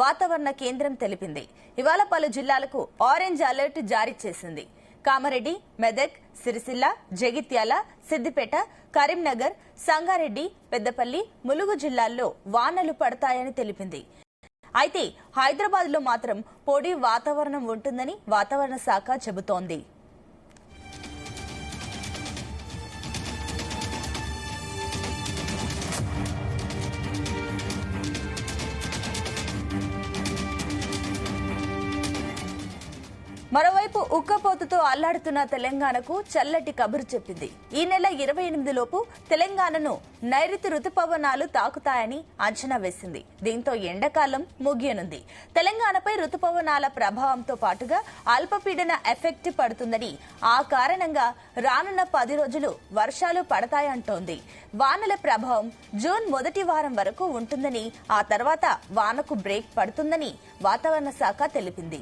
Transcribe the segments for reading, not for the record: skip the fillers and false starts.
వాతావరణ కేంద్రం తెలిపింది. ఇవాళ పలు జిల్లాలకు ఆరెంజ్ అలర్ట్ జారీ చేసింది. కామారెడ్డి, మెదక్, సిరిసిల్ల, జగిత్యాల, సిద్దిపేట, కరీంనగర్, సంగారెడ్డి, పెద్దపల్లి, ములుగు జిల్లాల్లో వానలు పడతాయని తెలిపింది. అయితే హైదరాబాద్ లో మాత్రం పొడి వాతావరణం ఉంటుందని వాతావరణ శాఖ చెబుతోంది. మరోవైపు ఉక్కపోతతో అల్లాడుతున్న తెలంగాణకు చల్లటి కబురు చెప్పింది. ఈ నెల 28 లోపు తెలంగాణను నైరుతి రుతుపవనాలు తాకుతాయని అంచనా వేసింది. దీంతో ఎండాకాలం ముగియనుంది. తెలంగాణపై రుతుపవనాల ప్రభావంతో పాటుగా అల్పపీడన ఎఫెక్ట్ పడుతుందని, ఆ కారణంగా రానున్న 10 రోజులు వర్షాలు పడతాయంటోంది. వానల ప్రభావం జూన్ మొదటి వారం వరకు ఉంటుందని, ఆ తర్వాత వానకు బ్రేక్ పడుతుందని వాతావరణ శాఖ తెలిపింది.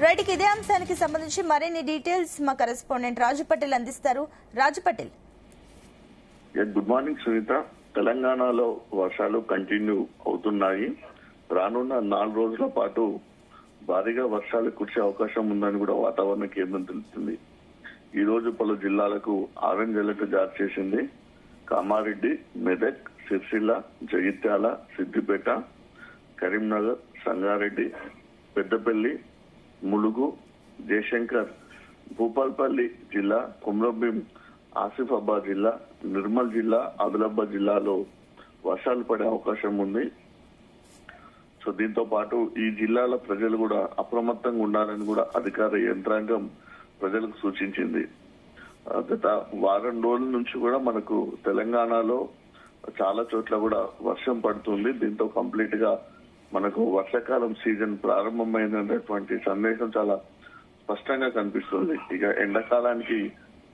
రైట్, ఇదే అంశానికి సంబంధించి మరిన్ని డీటెయిల్స్ మా కరెస్పాండెంట్ రాజు పటేల్ అందిస్తారు. రాజు పటేల్. Good morning Sunitha. తెలంగాణలో వర్షాలు కంటిన్యూ అవుతున్నాయి. రానున్న 4 రోజుల పాటు భారీగా వర్షాలు కురిసే అవకాశం ఉందని కూడా వాతావరణ కేంద్రం తెలుస్తుంది. ఈ రోజు పలు జిల్లాలకు ఆరెంజ్ అలర్ట్ జారీ చేసింది. కామారెడ్డి, మెదక్, సిరిసిల్ల, జగిత్యాల, సిద్దిపేట, కరీంనగర్, సంగారెడ్డి, పెద్దపల్లి, ములుగు, జయశంకర్, భూపాల్పల్లి జిల్లా, కుమ్రంభీం, ఆసిఫాబాద్ జిల్లా, నిర్మల్ జిల్లా, ఆదిలాబాద్ జిల్లాలో వర్షాలు పడే అవకాశం ఉంది. సో దీంతో పాటు ఈ జిల్లాల ప్రజలు కూడా అప్రమత్తంగా ఉండాలని కూడా అధికార యంత్రాంగం ప్రజలకు సూచించింది. గత వారం రోజుల నుంచి కూడా మనకు తెలంగాణలో చాలా చోట్ల కూడా వర్షం పడుతుంది. దీంతో కంప్లీట్ గా మనకు వర్షాకాలం సీజన్ ప్రారంభమైనటువంటి సందేశం చాలా స్పష్టంగా కనిపిస్తుంది. ఇక ఎండాకాలానికి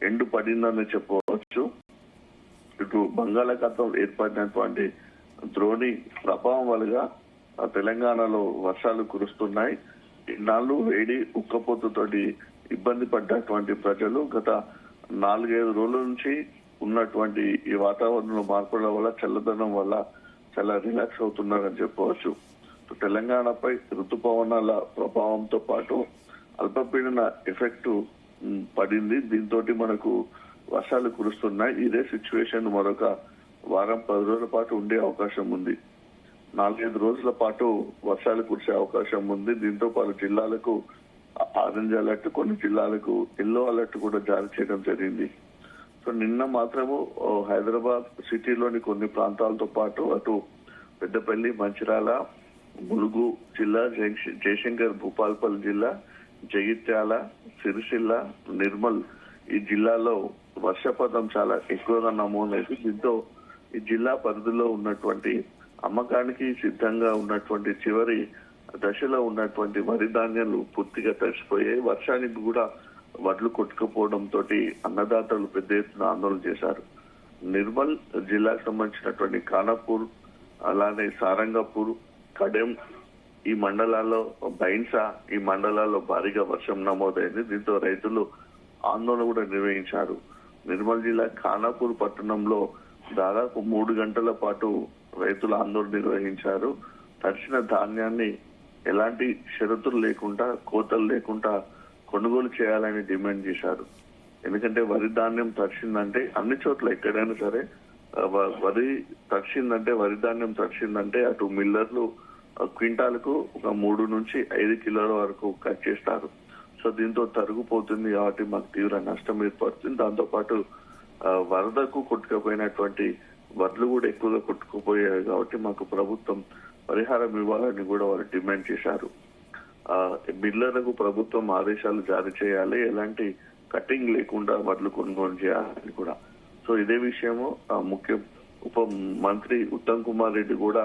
ఎండు పడిందని చెప్పవచ్చు. ఇటు బంగాళాఖాతం ఏర్పడినటువంటి ద్రోణి ప్రభావం వల్ల తెలంగాణలో వర్షాలు కురుస్తున్నాయి. ఇన్నాళ్ళు వేడి ఉక్కపోతతోటి ఇబ్బంది పడ్డటువంటి ప్రజలు గత 4-5 రోజుల నుంచి ఉన్నటువంటి ఈ వాతావరణంలో మార్పుల వల్ల, చల్లదనం వల్ల చాలా రిలాక్స్ అవుతున్నారని చెప్పవచ్చు. తెలంగాణపై ఋతుపవనాల ప్రభావంతో పాటు అల్పపీడన ఎఫెక్ట్ పడింది. దీంతో మనకు వర్షాలు కురుస్తున్నాయి. ఇదే సిచ్యువేషన్ మరొక వారం 10 రోజుల పాటు ఉండే అవకాశం ఉంది. 4-5 రోజుల పాటు వర్షాలు కురిసే అవకాశం ఉంది. దీంతో పలు జిల్లాలకు ఆరెంజ్ అలర్ట్, కొన్ని జిల్లాలకు ఎల్లో అలర్ట్ కూడా జారీ చేయడం జరిగింది. సో నిన్న మాత్రము హైదరాబాద్ సిటీలోని కొన్ని ప్రాంతాలతో పాటు అటు పెద్దపల్లి, మంచిర్యాల, ములుగు జిల్లా, జయశంకర్, భూపాల్పల్లి జిల్లా, జగిత్యాల, సిరిసిల్ల, నిర్మల్ ఈ జిల్లాలో వర్షపాతం చాలా ఎక్కువగా నమోదైంది. దీంతో ఈ జిల్లా పరిధిలో ఉన్నటువంటి అమ్మకానికి సిద్ధంగా ఉన్నటువంటి చివరి దశలో ఉన్నటువంటి వరి ధాన్యాలు పూర్తిగా తడిసిపోయాయి. వర్షానికి కూడా వడ్లు కొట్టుకుపోవడంతో అన్నదాతలు పెద్ద ఎత్తున ఆందోళన చేశారు. నిర్మల్ జిల్లాకు సంబంధించినటువంటి ఖానాపూర్, అలానే సారంగపూర్, కడెం ఈ మండలాల్లో, బైన్సా ఈ మండలాల్లో భారీగా వర్షం నమోదైంది. దీంతో రైతులు ఆందోళన కూడా నిర్వహించారు. నిర్మల్ జిల్లా ఖానాపూర్ పట్టణంలో దాదాపు 3 గంటల పాటు రైతులు ఆందోళన నిర్వహించారు. తడిసిన ధాన్యాన్ని ఎలాంటి షరతులు లేకుండా, కోతలు లేకుండా కొనుగోలు చేయాలని డిమాండ్ చేశారు. ఎందుకంటే వరి ధాన్యం తడిసిందంటే అన్ని చోట్ల ఎక్కడైనా సరే వరి ధాన్యం తడిసిందంటే అటు మిల్లర్లు క్వింటాలకు ఒక 3 నుంచి 5 కిలోల వరకు కట్ చేస్తారు. సో దీంతో తరుగుపోతుంది కాబట్టి మాకు తీవ్ర నష్టం ఏర్పడుతుంది. దాంతో పాటు వరదకు కొట్టుకుపోయినటువంటి వడ్లు కూడా ఎక్కువగా కొట్టుకుపోయాయి కాబట్టి మాకు ప్రభుత్వం పరిహారం ఇవ్వాలని కూడా వారు డిమాండ్ చేశారు. మిల్లర్లకు ప్రభుత్వం ఆదేశాలు జారీ చేయాలి, ఎలాంటి కటింగ్ లేకుండా వడ్లు కొనుగోలు చేయాలని కూడా. సో ఇదే విషయము ముఖ్య ఉప మంత్రి ఉత్తమ్ కుమార్ రెడ్డి కూడా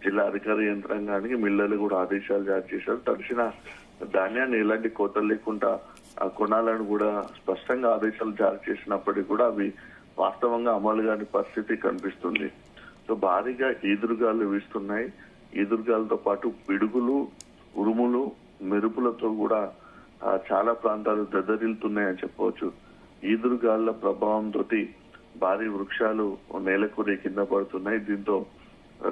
జిల్లా అధికార యంత్రాంగానికి, మిల్లర్లు కూడా ఆదేశాలు జారీ చేశారు. తడిసిన ధాన్యాన్ని ఎలాంటి కోతలు లేకుండా కొనాలని కూడా స్పష్టంగా ఆదేశాలు జారీ చేసినప్పటికీ కూడా అవి వాస్తవంగా అమలు కాని పరిస్థితి కనిపిస్తుంది. సో భారీగా ఈదురుగాలు వీస్తున్నాయి. ఈదురుగాలతో పాటు పిడుగులు, ఉరుములు, మెరుపులతో కూడా చాలా ప్రాంతాలు దద్దరిల్లుతున్నాయని చెప్పవచ్చు. ఈదురుగాళ్ల ప్రభావంతో భారీ వృక్షాలు నేలకూరి కింద పడుతున్నాయి. దీంతో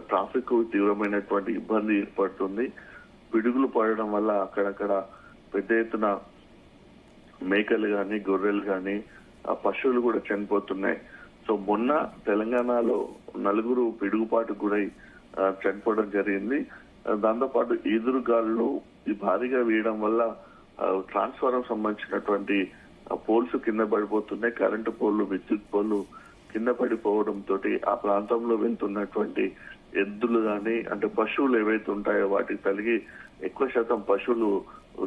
ట్రాఫిక్ తీవ్రమైనటువంటి ఇబ్బంది ఏర్పడుతుంది. పిడుగులు పడడం వల్ల అక్కడక్కడ పెద్ద ఎత్తున మేకలు గాని గొర్రెలు గాని పశువులు కూడా చనిపోతున్నాయి. సో మొన్న తెలంగాణలో 4 పిడుగుపాటు గురై చనిపోవడం జరిగింది. దాంతోపాటు ఈదురుగాలు ఈ భారీగా వేయడం వల్ల ట్రాన్స్ఫార్మర్ సంబంధించినటువంటి పోల్స్ కింద పడిపోతున్నాయి. కరెంటు పోల్లు, విద్యుత్ పోల్లు కింద పడిపోవడం తోటి ఆ ప్రాంతంలో వెళ్తున్నటువంటి ఎద్దులు గాని అంటే పశువులు ఏవైతే ఉంటాయో వాటికి తగిలి ఎక్కువ శాతం పశువులు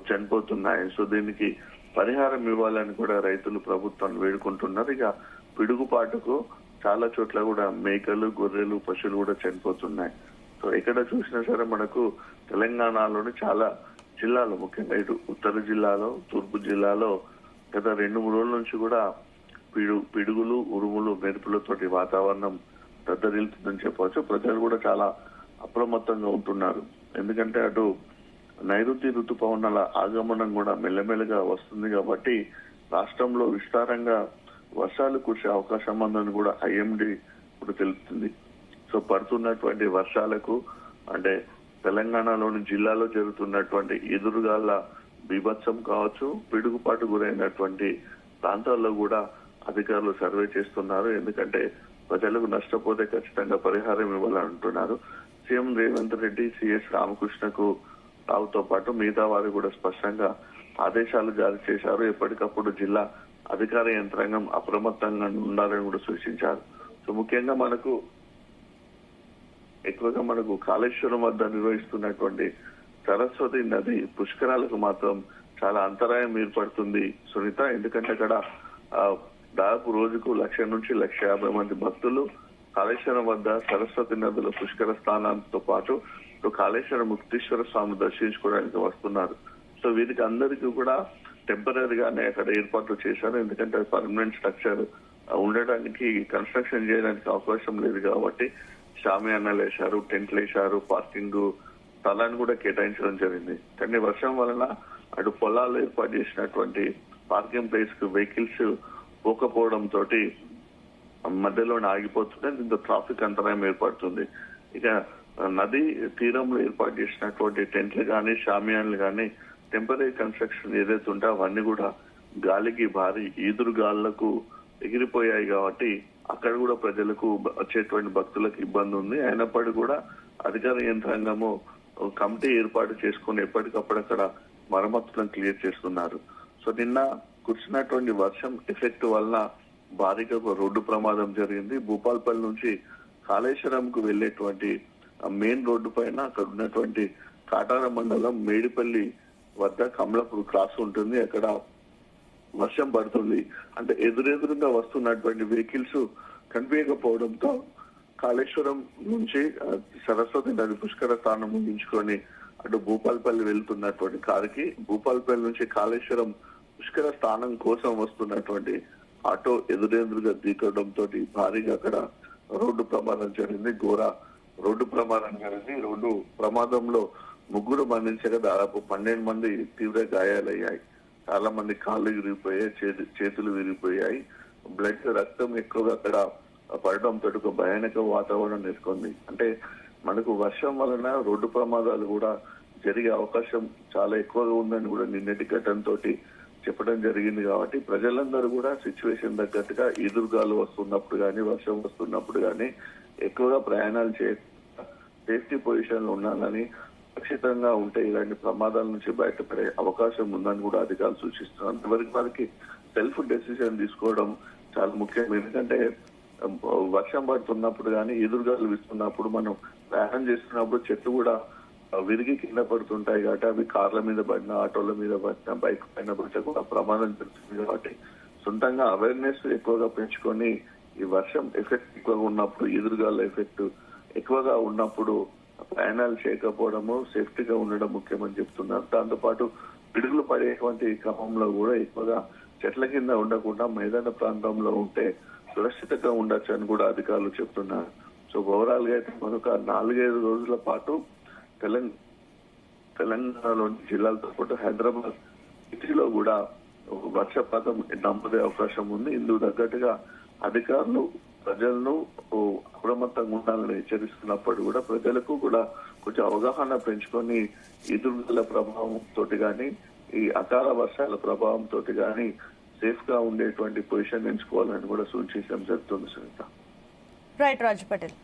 చనిపోతున్నాయి. సో దీనికి పరిహారం ఇవ్వాలని కూడా రైతులు ప్రభుత్వాన్ని వేడుకుంటున్నారు. ఇక పిడుగుపాటుకు చాలా చోట్ల కూడా మేకలు, గొర్రెలు, పశువులు కూడా చనిపోతున్నాయి. సో ఎక్కడ చూసినా సరే మనకు తెలంగాణలోని చాలా జిల్లాలు, ముఖ్యంగా ఇటు ఉత్తర జిల్లాలో, తూర్పు జిల్లాలో గత 2-3 రోజుల నుంచి కూడా పిడుగులు, ఉరుములు, మెరుపులతోటి వాతావరణం దద్దరిల్లుతుందని చెప్పవచ్చు. ప్రజలు కూడా చాలా అప్రమత్తంగా ఉంటున్నారు. ఎందుకంటే అటు నైరుతి ఋతుపవనాల ఆగమనం కూడా మెల్లమెల్లగా వస్తుంది కాబట్టి రాష్ట్రంలో విస్తారంగా వర్షాలు కురిసే అవకాశం ఉందని కూడా ఐఎండీ ఇప్పుడు తెలుపుతుంది. సో పడుతున్నటువంటి వర్షాలకు అంటే తెలంగాణలోని జిల్లాలో జరుగుతున్నటువంటి ఎదురుగాల బీభత్సం కావచ్చు, పిడుగుపాటు గురైనటువంటి ప్రాంతాల్లో కూడా అధికారులు సర్వే చేస్తున్నారు. ఎందుకంటే ప్రజలకు నష్టపోతే ఖచ్చితంగా పరిహారం ఇవ్వాలంటున్నారు. సీఎం రేవంత్ రెడ్డి, సిఎస్ రామకృష్ణకు రావుతో పాటు మిగతా వారు కూడా స్పష్టంగా ఆదేశాలు జారీ చేశారు. ఎప్పటికప్పుడు జిల్లా అధికార యంత్రాంగం అప్రమత్తంగా ఉండాలని కూడా సూచించారు. సో ముఖ్యంగా ఎక్కువగా మనకు కాళేశ్వరం వద్ద నిర్వహిస్తున్నటువంటి సరస్వతి నది పుష్కరాలకు మాత్రం చాలా అంతరాయం ఏర్పడుతుంది సునీత. ఎందుకంటే అక్కడ దాదాపు రోజుకు 1,00,000 నుంచి 1,50,000 మంది భక్తులు కాళేశ్వరం వద్ద సరస్వతి నదుల పుష్కర స్థానాలతో పాటు కాళేశ్వరం ముక్తీశ్వర స్వామి దర్శించుకోవడానికి వస్తున్నారు. సో వీరికి అందరికీ కూడా టెంపరీగానే అక్కడ ఏర్పాట్లు చేశారు. ఎందుకంటే పర్మనెంట్ స్ట్రక్చర్ ఉండడానికి, కన్స్ట్రక్షన్ చేయడానికి అవకాశం లేదు కాబట్టి షామియానాలు వేశారు, టెంట్లు వేశారు, పార్కింగ్ స్థలాన్ని కూడా కేటాయించడం జరిగింది. కానీ వర్షం వలన అటు పొలాలు ఏర్పాటు చేసినటువంటి పార్కింగ్ ప్లేస్ కు వెహికల్స్ పోకపోవడం తోటి మధ్యలోనే ఆగిపోతుంది. దీంతో ట్రాఫిక్ అంతరాయం ఏర్పడుతుంది. ఇక నది తీరంలో ఏర్పాటు చేసినటువంటి టెంట్లు గాని, షామియాన్లు గాని, టెంపరీ కన్స్ట్రక్షన్ ఏదైతే ఉంటే అవన్నీ కూడా గాలికి భారీ ఈదురుగాళ్లకు ఎగిరిపోయాయి కాబట్టి అక్కడ కూడా ప్రజలకు వచ్చేటువంటి భక్తులకు ఇబ్బంది ఉంది. అయినప్పటికీ కూడా అధికార యంత్రాంగము కమిటీ ఏర్పాటు చేసుకుని ఎప్పటికప్పుడు అక్కడ మరమ్మతులను క్లియర్ చేస్తున్నారు. సో నిన్న కురిసినటువంటి వర్షం ఎఫెక్ట్ వలన భారీగా ఒక రోడ్డు ప్రమాదం జరిగింది. భూపాల్పల్లి నుంచి కాళేశ్వరంకు వెళ్లేటువంటి మెయిన్ రోడ్డు పైన అక్కడ ఉన్నటువంటి కాటార మండలం మేడిపల్లి వద్ద కమలాపూర్ క్రాస్ ఉంటుంది. అక్కడ వర్షం పడుతుంది. అంటే ఎదురెదురుగా వస్తున్నటువంటి వెహికల్స్ కనిపించకపోవడంతో కాళేశ్వరం నుంచి సరస్వతి నది పుష్కర స్థానం ముగించుకొని అటు భూపాల్పల్లి వెళ్తున్నటువంటి కారుకి భూపాల్పల్లి నుంచి కాళేశ్వరం పుష్కర స్థానం కోసం వస్తున్నటువంటి ఆటో ఎదురెదురుగా ఢీకొనడంతో భారీగా అక్కడ రోడ్డు ప్రమాదం జరిగింది. ఘోర రోడ్డు ప్రమాదం జరిగింది. రోడ్డు ప్రమాదంలో 3 మరణించగా దాదాపు 12 మంది తీవ్ర గాయాలయ్యాయి. చాలా మంది కాళ్ళు విరిగిపోయాయి, చేతులు విరిగిపోయాయి. రక్తం ఎక్కువగా అక్కడ పడడంతో ఒక భయానక వాతావరణం నెలకొంది. అంటే మనకు వర్షం వలన రోడ్డు ప్రమాదాలు కూడా జరిగే అవకాశం చాలా ఎక్కువగా ఉందని కూడా నిన్నటి ఘటనతో చెప్పడం జరిగింది. కాబట్టి ప్రజలందరూ కూడా సిచ్యువేషన్ తగ్గట్టుగా ఎదురుగాలు వస్తున్నప్పుడు కానీ, వర్షం వస్తున్నప్పుడు కానీ ఎక్కువగా ప్రయాణాలు సేఫ్టీ పొజిషన్ లో ఉండాలని, సురక్షితంగా ఉంటే ఇలాంటి ప్రమాదాల నుంచి బయటపడే అవకాశం ఉందని కూడా అధికారులు సూచిస్తున్నారు. ఎవరికి వారికి సెల్ఫ్ డెసిషన్ తీసుకోవడం చాలా ముఖ్యం. ఎందుకంటే వర్షం పడుతున్నప్పుడు కానీ, ఎదురుగాలు వీస్తున్నప్పుడు మనం ప్రయాణం చేస్తున్నప్పుడు చెట్లు కూడా విరిగి కింద పడుతుంటాయి కాబట్టి అవి కార్ల మీద పడినా, ఆటోల మీద పడినా, బైక్ పైన పడితే కూడా ప్రమాదం జరుగుతుంది. కాబట్టి సొంతంగా అవేర్నెస్ ఎక్కువగా పెంచుకొని ఈ వర్షం ఎఫెక్ట్ ఎక్కువగా ఉన్నప్పుడు, ఎదురుగాల ఎఫెక్ట్ ఎక్కువగా ఉన్నప్పుడు ప్రయాణాలు చేయకపోవడము, సేఫ్టీగా ఉండడం ముఖ్యమని చెప్తున్నారు. దాంతోపాటు పిడుగులు పడేటువంటి క్రమంలో కూడా ఎక్కువగా చెట్ల కింద ఉండకుండా మైదాన ప్రాంతంలో ఉంటే సురక్షితంగా ఉండొచ్చు అని కూడా అధికారులు చెప్తున్నారు. సో ఓవరాల్ గా అయితే మరొక 4-5 రోజుల పాటు తెలంగాణలోని జిల్లాలతో పాటు హైదరాబాద్ సిటీలో కూడా వర్షపాతం నమ్మదే అవకాశం ఉంది. ఇందుకు తగ్గట్టుగా అధికారులు ప్రజలను అప్రమత్తంగా ఉండాలని హెచ్చరిస్తున్నప్పుడు కూడా ప్రజలకు కూడా కొంచెం అవగాహన పెంచుకొని ఎదురుదల ప్రభావం తోటి కానీ ఈ అకాల వర్షాల ప్రభావం తోటి కానీ సేఫ్ గా ఉండేటువంటి పొజిషన్ ఎంచుకోవాలని కూడా సూచించడం జరుగుతుంది సునీత. రైట్ రాజు పటేల్.